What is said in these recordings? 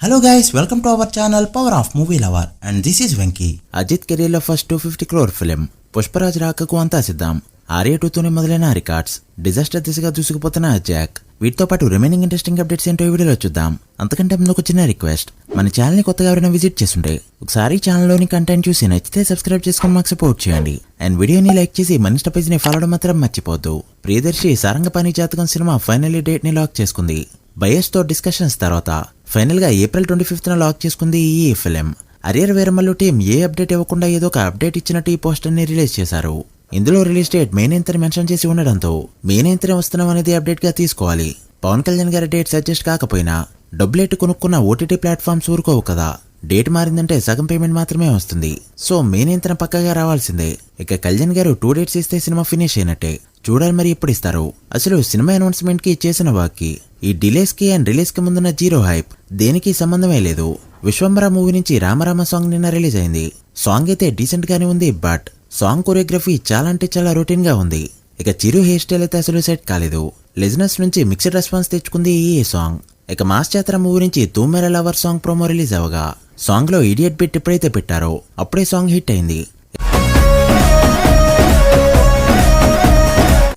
Hello guys, welcome to our channel Power of Movie Lover and this is Venki. Ajith career లో first 250 crore film Pushparaj రాకకు అంతా సిద్ధం. ఆర్య 2తోనే మొదలైన records, disaster దిశగా దూసుకుపోతున్న Jack, వీటితో పాటు రిమైనింగ్ ఇంట్రెస్టింగ్ అప్డేట్స్ ఏంటో ఈ వీడియోలో చూద్దాం. అంతకంటే ముందు ఒక చిన్న రిక్వెస్ట్, మన ఛానల్ ని కొత్తగా ఎవరైనా విజిట్ చేస్తుంటే ఒకసారి ఛానల్లోని కంటెంట్ చూసి నచ్చితే సబ్స్క్రైబ్ చేసుకుని మాకు సపోర్ట్ చేయండి. అండ్ వీడియోని లైక్ చేసి మన ఇన్స్టా పేజ్ ని ఫాలో మాత్రం మర్చిపోద్దు. ప్రియదర్శి సారంగపాణి జాతకం సినిమా ఫైనల్లీ డేట్ ని లాక్ చేసుకుంది. బయస్ తో డిస్కషన్స్ తర్వాత ఫైనల్ గా April 25th లాక్ చేసుకుంది ఈ ఫిలిం. అరియర్ వీరమల్లు టీం ఏ అప్డేట్ ఇవ్వకుండా ఏదో ఒక అప్డేట్ ఇచ్చినట్టు ఈ పోస్టర్ ని రిలీజ్ చేశారు. ఇందులో release date May 9th mention చేసి ఉండడంతో May 9th వస్తున్నాం అనేది అప్డేట్ గా తీసుకోవాలి. పవన్ కళ్యాణ్ గారి డేట్ సజెస్ట్ కాకపోయినా డబ్బులెట్టు కొనుక్కున్న ఓటీటీ ప్లాట్ఫామ్స్ ఊరుకోవు కదా. డేట్ మారిందంటే సగం పేమెంట్ మాత్రమే వస్తుంది. సో May 9th పక్కగా రావాల్సిందే. ఇక కళ్యాణ్ గారు 2 dates ఇస్తే సినిమా ఫినిష్ అయినట్టే. చూడాలి మరి ఎప్పుడు ఇస్తారు. అసలు సినిమా అనౌన్స్మెంట్ కి చేసిన వాక్కి ఈ డిలేస్ కి అండ్ రిలీజ్ కి ముందున్న జీరో హైప్ దేనికి సంబంధమే లేదు. విశ్వంబర మూవీ నుంచి రామరామ సాంగ్ నిన్న రిలీజ్ అయింది. సాంగ్ అయితే డీసెంట్ గానే ఉంది, బట్ సాంగ్ కొరియోగ్రఫీ చాలా అంటే చాలా రొటీన్ గా ఉంది. ఇక చిరు హెయిర్ స్టైల్ అయితే అసలు సెట్ కాలేదు. లిజనర్స్ నుంచి మిక్స్డ్ రెస్పాన్స్ తెచ్చుకుంది ఈ సాంగ్. ఇక మాస్ జాతర మూవీ నుంచి తూ మేరా లవర్ సాంగ్ ప్రోమో రిలీజ్ అవగా సాంగ్ లో ఇడియట్ బిట్ ఎప్పుడైతే పెట్టారో అప్పుడే సాంగ్ హిట్ అయింది.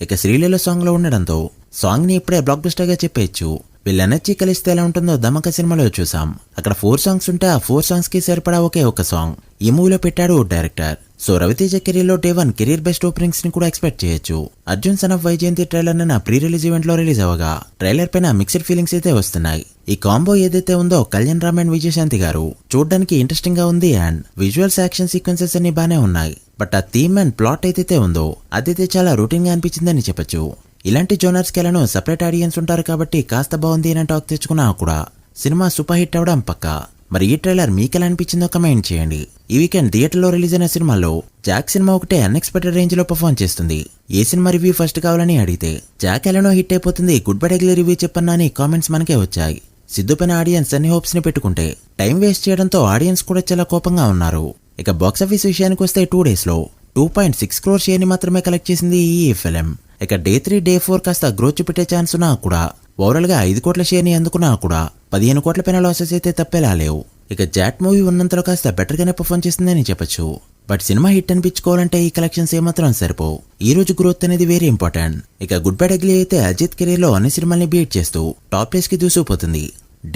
ఇక శ్రీలీల సాంగ్ లో ఉండడంతో సాంగ్ ని ఇప్పుడే బ్లాక్ బస్టర్ గా చెప్పేయచ్చు. వీళ్ళ ఎనర్జీ కలిస్తే ఎలా ఉంటుందో ధమాకా సినిమాలో చూసాం. అక్కడ 4 songs ఉంటే ఆ 4 songs కి సరిపడా ఒకే ఒక సాంగ్ ఈ మూవీలో పెట్టాడు డైరెక్టర్. సో రవితేజ కెరీర్ లో Day 1 కెరీర్ బెస్ట్ ఓపెనింగ్స్ ని కూడా ఎక్స్పెక్ట్ చేయొచ్చు. Arjun son of Vyjayanthi trailer నిన్న ప్రీ రిలీజ్ ఈవెంట్ లో రిలీజ్ అవగా ట్రైలర్ పైన మిక్స్డ్ ఫీలింగ్స్ అయితే వస్తున్నాయి. ఈ కాంబో ఏదైతే ఉందో కళ్యాణ్ రామ్ అండ్ విజయశాంతి గారు చూడడానికి ఇంట్రెస్టింగ్ గా ఉంది. అండ్ విజువల్స్, యాక్షన్ సీక్వెన్సెస్ అన్ని బానే ఉన్నాయి. బట్ ఆ థీమ్ అండ్ ప్లాట్ ఏదైతే ఉందో అదైతే చాలా రొటీన్ గా అనిపించిందని చెప్పొచ్చు. ఇలాంటి జోనర్స్ కెలను సెపరేట్ ఆడియన్స్ ఉంటారు కాబట్టి కాస్త బాగుంది అని టాక్ తెచ్చుకున్నా కూడా సినిమా సూపర్ హిట్ అవడం పక్కా. మరి ఈ ట్రైలర్ మీకెలా అనిపించిందో కమెంట్ చేయండి. ఈ వీకెండ్ థియేటర్ లో రిలీజ్ అయిన సినిమాలో జాక్ సినిమా ఒకటే అన్ఎక్స్పెక్టెడ్ రేంజ్ లో పర్ఫార్మ్ చేస్తుంది. ఏ సినిమా రివ్యూ ఫస్ట్ కావాలని అడిగితే జాక్ ఎలానో హిట్ అయిపోతుంది, గుడ్ బై డగ్లీ రివ్యూ చెప్పన్నా అని కామెంట్స్ మనకే వచ్చాయి. సిద్ధు పైన ఆడియన్స్ అన్ని హోప్స్ ని పెట్టుకుంటే టైం వేస్ట్ చేయడంతో ఆడియన్స్ కూడా చాలా కోపంగా ఉన్నారు. ఇక బాక్సాఫీస్ విషయానికి వస్తే 2 days లో 2.6 crore షేర్ ని మాత్రమే కలెక్ట్ చేసింది ఈ ఫిలిం. ఇక Day 3, Day 4 కాస్త గ్రోత్ చూపెట్టే ఛాన్స్ ఉన్నా కూడా ఓవరాల్ గా 5 కోట్ల షేర్ ని అందుకున్నా కూడా 15 కోట్ల పైన లాసెస్ అయితే తప్పేలా లేవు. ఇక జాట్ మూవీ ఉన్నంతలో కాస్త బెటర్ గానే పర్ఫార్మ్ చేసిందని చెప్పొచ్చు. బట్ సినిమా హిట్ అనిపించుకోవాలంటే ఈ కలెక్షన్స్ ఏమాత్రం సరిపోవు. ఈ రోజు గ్రోత్ అనేది వెరీ ఇంపార్టెంట్. ఇక గుడ్ బై డగ్లీ అయితే అజిత్ కెరీర్ లో అన్ని సినిమాల్ని బీట్ చేస్తూ టాప్ ప్లేస్ కి దూసుకుపోతుంది.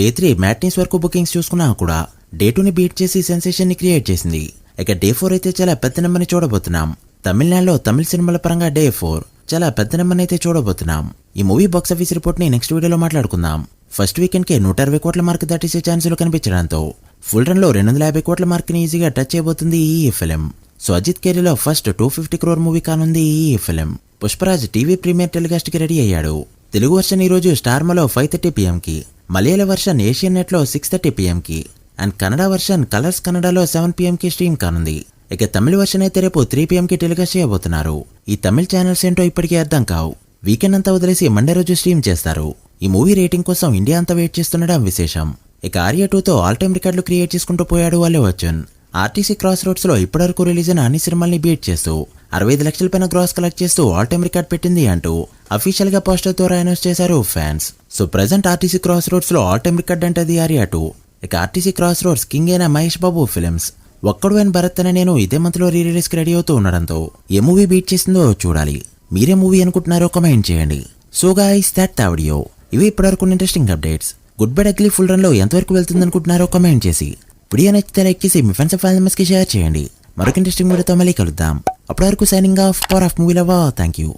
Day 3 మ్యాట్నీస్ వరకు బుకింగ్స్ చూసుకున్నా కూడా Day 2 ని బీట్ చేసి సెన్సేషన్ ని క్రియేట్ చేసింది. ఇక Day 4 అయితే చాలా పెద్ద నెంబర్ని చూడబోతున్నాం. తమిళనాడులో తమిళ సినిమాల పరంగా Day 4 చాలా పెద్ద నెంబర్ని అయితే చూడబోతున్నాం. ఈ మూవీ బాక్సాఫీస్ రిపోర్ట్ ని నెక్స్ట్ వీడియోలో మాట్లాడుకుందాం. ఫస్ట్ వీకెండ్ కి 160 కోట్ల మార్క్ దాటేసే ఛాన్సులు కనిపించడంతో ఫుల్ రన్ లో 250 కోట్ల మార్క్ ని ఈజీగా టచ్ చేయబోతుంది ఈ ఫిలిం. సో అజిత్ కెరీర్ లో ఫస్ట్ 250 crore మూవీ కానుంది ఈ film. Pushparaj TV premiere telecast కి రెడీ అయ్యాడు. తెలుగు వర్షన్ ఈ రోజు స్టార్ మాలో 5:30 PM కి, మలయాళ వర్షన్ ఏషియన్ నెట్ లో 6:30 PM కి అండ్ కన్నడ వర్షన్ కలర్స్ కన్నడలో 7 PM కి స్ట్రీమ్ కానుంది. ఇక తమిళ వర్షన్ అయితే రేపు 3 PM కి టెలికాస్ట్ చేయబోతున్నారు. ఈ తమిళ ఛానల్స్ ఏంటో ఇప్పటికీ అర్థం కావు. వీకెండ్ అంతా వదిలేసి మండే రోజు స్ట్రీమ్ చేస్తారు. ఈ మూవీ రేటింగ్ కోసం ఇండియా అంతా వెయిట్ చేస్తుండడం విశేషం. ఇక ఆర్య 2తో ఆల్ టైమ్ రికార్డులు క్రియేట్ చేసుకుంటూ పోయాడు Allu Arjun. RTC cross roads లో ఇప్పటివరకు రిలీజ్ అయిన అన్ని సినిమాల్ని బీట్ చేస్తూ 65 లక్షల పైన గ్రాస్ కలెక్ట్ చేస్తూ ఆల్ టైమ్ రికార్డ్ పెట్టింది అంటూ అఫీషియల్ గా పోస్టర్ ద్వారా అనౌన్స్ చేశారు fans. So present RTC cross roads లో ఆల్ టైమ్ రికార్డ్ అంటే ఆర్య 2. ఇక ఆర్టీసీ క్రాస్ రోడ్స్ కింగ్ అయిన మహేష్ బాబు ఫిల్మ్స్ ఒక్కడు అండ్ భరత్ అనే నేను ఇదే మంత్ లో రిలీజ్ కి రెడీ అవుతూ ఉండడంతో ఏ మూవీ బీట్ చేసిందో చూడాలి. మీరే మూవీ అనుకుంటున్నారో కామెంట్ చేయండి. So guys, that the video. ఇవి ఇప్పటివరకు interesting updates. Good bad ugly full run లో ఎంతవరకు వెళ్తుంది అనుకుంటున్నారో కామెంట్ చేసి వీడియో నచ్చితే లైక్ చేసి మీ ఫ్రెండ్స్ అండ్ ఫ్యామిలీ మెంబర్స్ కి షేర్ చేయండి. మరొక ఇంట్రెస్టింగ్ వీడియోతో మళ్ళీ కలుద్దాం. అప్పటి వరకు signing off, power of movie lover. Thank you.